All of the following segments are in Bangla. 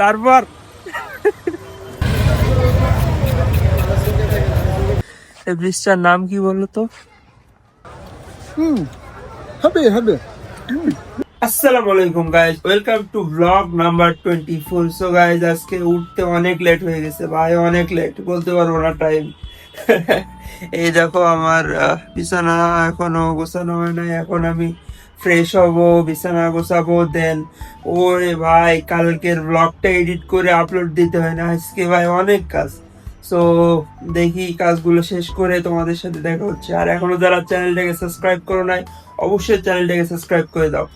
তারপর এই ব্রিজটার নাম কি বলো তো? হবে আসসালামু আলাইকুম guys, welcome to blog number 24। So guys, আজকে উঠতে অনেক লেট হয়ে গেছে ভাই, অনেক লেট বলতে পারবো না টাইম। এই দেখো আমার বিছানা এখনো গোছানো হয় নাই। এখন আমি ফ্রেশ হব, বিছানা গোছাবো, দেন ওরে ভাই কালকের ব্লগটা এডিট করে আপলোড দিতে হয় না, আজকে ভাই অনেক কাজ। সো দেখি কাজগুলো শেষ করে তোমাদের সাথে দেখা হচ্ছে। আর এখনো যারা চ্যানেলটাকে সাবস্ক্রাইব করো নাই, অবশ্যই চ্যানেলটাকে সাবস্ক্রাইব করে দাও।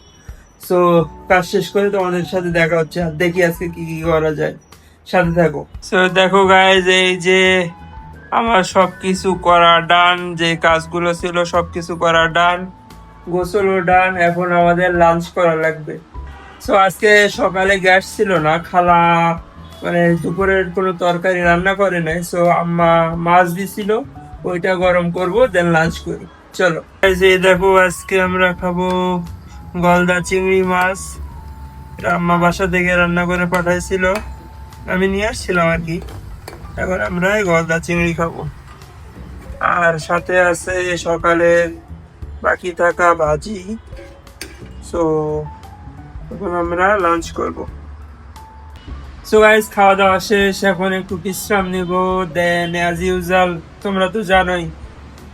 সো কাজ শেষ করে তোমাদের সাথে দেখা হচ্ছে, আর দেখি আজকে কি কি করা যায়, সাথে থাকো। সো দেখো গাইজ, এই যে আমার সবকিছু করা ডান, যে কাজগুলো ছিল সবকিছু করা ডান, গোসলও ডান। এখন আমাদের লাঞ্চ করা লাগবে। সো আজকে সকালে গ্যাস ছিল না, খালা মানে দুপুরের কোনো তরকারি রান্না করে নাই। সো আম্মা মাছ দিছিল, ওইটা গরম করব, দেন লাঞ্চ করি। চলো এই যে দেখো, আজকে আমরা খাবো গলদা চিংড়ি মাছ। এটা আম্মা বাসা থেকে রান্না করে পাঠাইছিল, আমি নিয়ে আসছিলাম আর কি। এখন আমরা এই গলদা চিংড়ি খাবো, আর সাথে আছে সকালে বাকি থাকা ভাজি। সো এখন আমরা লাঞ্চ করব। সো গাইস, খাওয়া দাওয়া শেষ, এখন একটু বিশ্রাম নিব, দেন অ্যাজ ইউজুয়াল তোমরা তো জানোই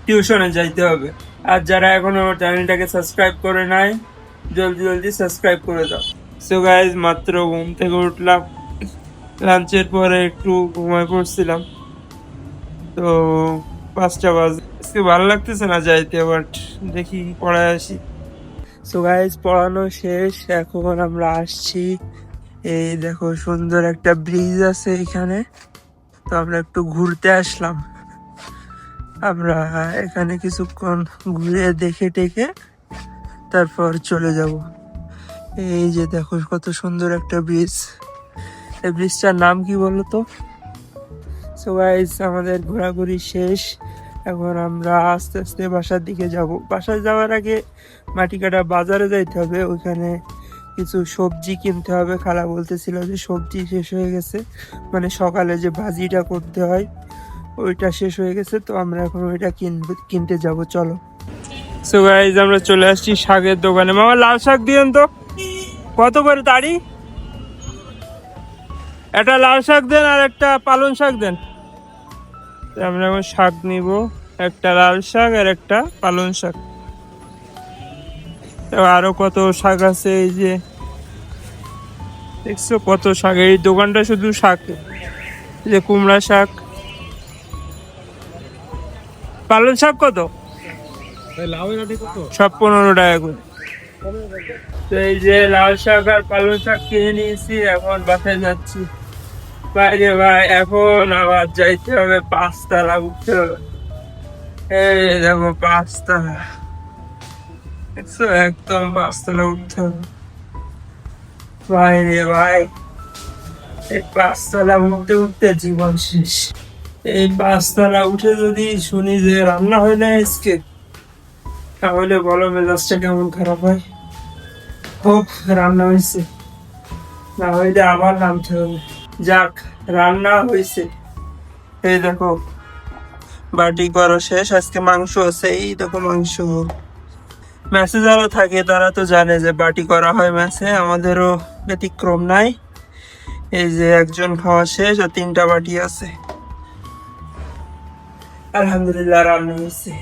টিউশনে যাইতে হবে। আর যারা এখনো আমার চ্যানেলটাকে সাবস্ক্রাইব করে নাই, জলদি জলদি সাবস্ক্রাইব করে দাও। সো গাইস, মাত্র ঘুম থেকে উঠলাম, লাঞ্চের পরে একটু ঘুমায় পড়ছিলাম। তো 5টা বাজে, আজকে ভালো লাগতেছে না যাইতে, বাট দেখি পড়ায় আসি। সো গাইস, পড়ানো শেষ, এখন আমরা আসছি। এই দেখো সুন্দর একটা ব্রিজ আছে এখানে, তো আমরা একটু ঘুরতে আসলাম। আমরা এখানে কিছুক্ষণ ঘুরে দেখে টেকে তারপর চলে যাব। এই যে দেখো কত সুন্দর একটা ব্রিজ, এই ব্রিজটার নাম কি বলো তো? সো গাইস, আমাদের ঘোরাঘুরি শেষ, এখন আমরা আস্তে আস্তে বাসার দিকে যাব। বাসায় যাওয়ার আগে মাটিকাটা বাজারে যাইতে হবে, ওইখানে কিছু সবজি কিনতে হবে। খালা বলতেছিল যে সবজি শেষ হয়ে গেছে, মানে সকালে যে ভাজিটা করতে হয় ওইটা শেষ হয়ে গেছে, তো আমরা এখন ওইটা কিনতে যাব। চলো। সো গাইস, আমরা চলে আসছি শাকের দোকানে। মামা লাল শাক দিয়েন তো, কত করে তাড়ি? একটা লাল শাক দেন আর একটা পালং শাক দেন। আমরা এখন শাক নিব, একটা লাল শাক আর একটা পালং শাক। আরো কত শাক আছে, এই যে দেখছো কত শাক, এই দোকানটা শুধু শাক। যে কুমড়া শাক, পালং শাক কত? সব 15 টাকা করে। তো এই যে লাল শাক আর পালং শাক কিনে নিয়েছি, এখন বাসায় যাচ্ছি। বাইরে ভাই, এখন আবার যাইতে হবে 5 তলা, উঠতে হবে। এই দেখো 5 তলা, দেখছো একদম 5 তলা উঠতে হবে। বাইরে ভাই, এই 5 তলা উঠতে উঠতে জীবন শেষ। এই 5 তলা উঠে যদি শুনি যে রান্না হয় না আজকে, তাহলে বলো মেজাজটা কেমন খারাপ হয়। হোক রান্না হয়েছে, না হইলে আবার নামতে হবে। যাক, রান্না হয়েছে। এই দেখো বাটি করা শেষ, আজকে মাংস আছে। এই দেখো মাংস। ম্যাচে যারা থাকে তারা তো জানে যে বাটি করা হয় ম্যাচে, আমাদেরও ব্যতিক্রম নাই। এই যে একজন খাওয়া শেষ আর 3টা বাটি আছে। আলহামদুলিল্লাহ, রান্না হয়েছে।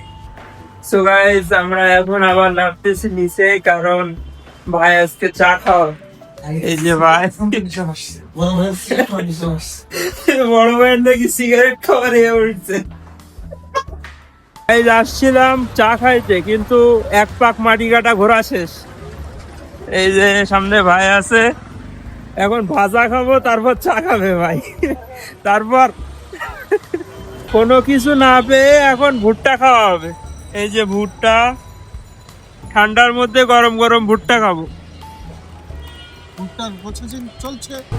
সো গাইস, আমরা এখন আবার নামতেছি নিচে, কারণ ভাই আজকে চা খাওয়া। এই যে ভাই বড় ভাইয়ের নাকি সিগারেট খাওয়া নিয়ে উঠছে। আসছিলাম চা খাইতে, কিন্তু 1 পাক মাটি কাটা ঘোরা শেষ। এই যে সামনে ভাই আছে, এখন ভাজা খাবো, তারপর চা খাবে ভাই। তারপর কোনো কিছু না পেয়ে এখন ভুট্টা খাওয়া হবে। এই যে ভুট্টা, ঠান্ডার মধ্যে গরম গরম ভুট্টা খাবো।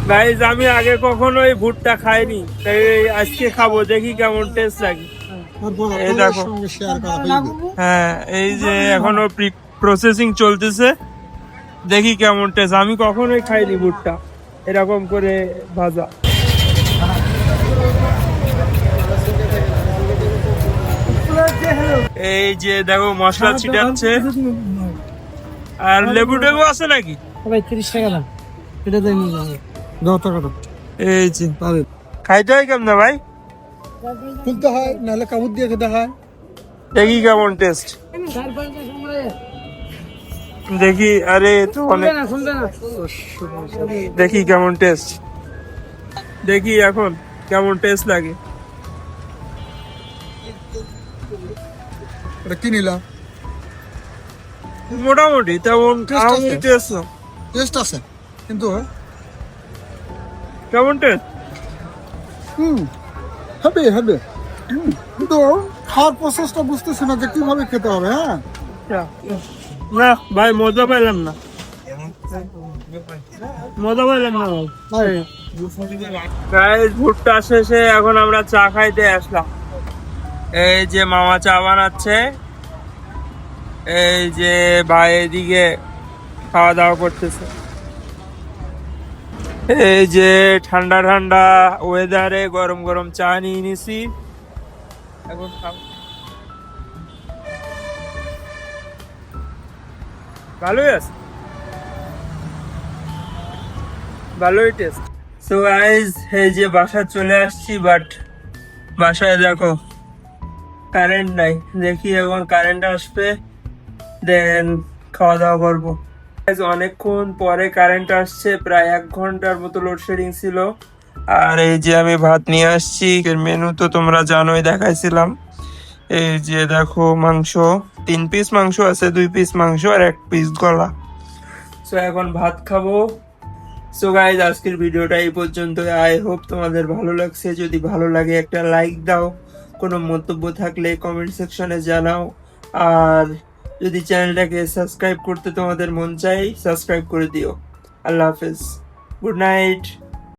গাইজ, আমি আগে কখনো এই ভুট্টা খাইনি, তাই আজকে খাবো, দেখি কেমন টেস্ট লাগে। এই দেখো, হ্যাঁ এই যে এখনো প্রসেসিং চলতেছে, দেখি কেমন টেস্ট। আমি কখনোই খাইনি ভুট্টা, এরকম করে ভাজা। এই যে দেখো মশলা ছিটাচ্ছে, আর লেবু টেবু আছে নাকি? ভাই 30 টাকা দাম, এটা দেন 10 টাকা দাম। এই যে খাইতে হয় কেমন ভাই? খুলতে হয়, নাহলে কাবুর দিয়ে খেতে হয়। দেখি কেমন টেস্ট, দেখি। আরে তো অনেক, দেখি কেমন টেস্ট, দেখি এখন কেমন টেস্ট লাগে। এটা কি নিলাম? মোটামুটি তেমন টেস্ট আছে কিন্তু কেমন টেস্ট? হবে হবে, কিন্তু খাওয়ার প্রসেসটা বুঝতেছি না যে কিভাবে খেতে হবে। হ্যাঁ, না ভাই মজা পাইলাম না, মজা পাইলাম না ভাই। গাইস ভুট্টা শেষে এখন আমরা চা খাইতে আসলাম। এই যে মামা চা বানাচ্ছে, এই যে ভাই এদিকে খাওয়া দাওয়া করতেছে। এই যে ঠান্ডা ঠান্ডা ওয়েদারে গরম গরম চা নিয়ে নিছি, এখন খাও। ভালোই আছে, ভালোই টেস্ট। সো গাইস এই যে বাসায় চলে আসছি, বাট বাসায় দেখো কারেন্ট নাই। দেখি এখন কারেন্ট আসবে, দেন খাওয়া দাওয়া করবো। Guys, অনেকক্ষণ পরে কারেন্ট আসছে, প্রায় 1 ঘন্টার মতো লোডশেডিং ছিল। আর এই যে আমি ভাত নিয়ে আসছি, মেনু তো তোমরা জানোই, দেখাইছিলাম। এই যে দেখো মাংস, 3 পিস মাংস আছে, 2 পিস মাংস আর 1 পিস গলা। সো এখন ভাত খাবো। সো গাইজ আজকের ভিডিওটা এই পর্যন্ত। আই হোপ তোমাদের ভালো লাগছে। যদি ভালো লাগে একটা লাইক দাও, কোনো মন্তব্য থাকলে কমেন্ট সেকশনে জানাও। আর যদি চ্যানেলটাকে সাবস্ক্রাইব করতে তোমাদের মন চাই, সাবস্ক্রাইব করে দিও। আল্লাহ হাফেজ, গুড নাইট।